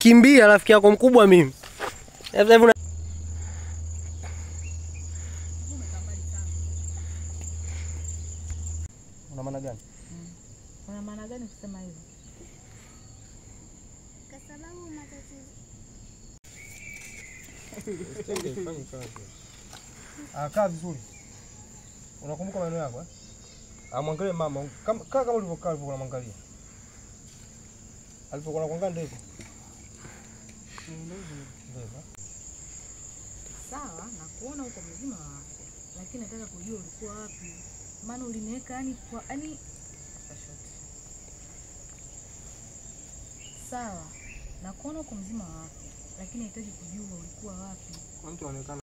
Kimbia rafiki yako mkubwa mimi. Una maana gani? Una maana gani kusema hivyo? Kwa sababu matatizo. Kaa vizuri. Unakumbuka maneno yako eh? Mwangalie mama, kama ulivyokaa ulivyokuwa unamwangalia. Alipokuwa anakuangalia ndio hivyo. Ndio. Sawa, na kuona uko mzima wa afya. Lakini nataka kujua ulikuwa wapi. Maana uliniweka yani sawa, na kuona uko mzima wa afya. Lakini nahitaji kujua ulikuwa wapi. Mtu anaonekana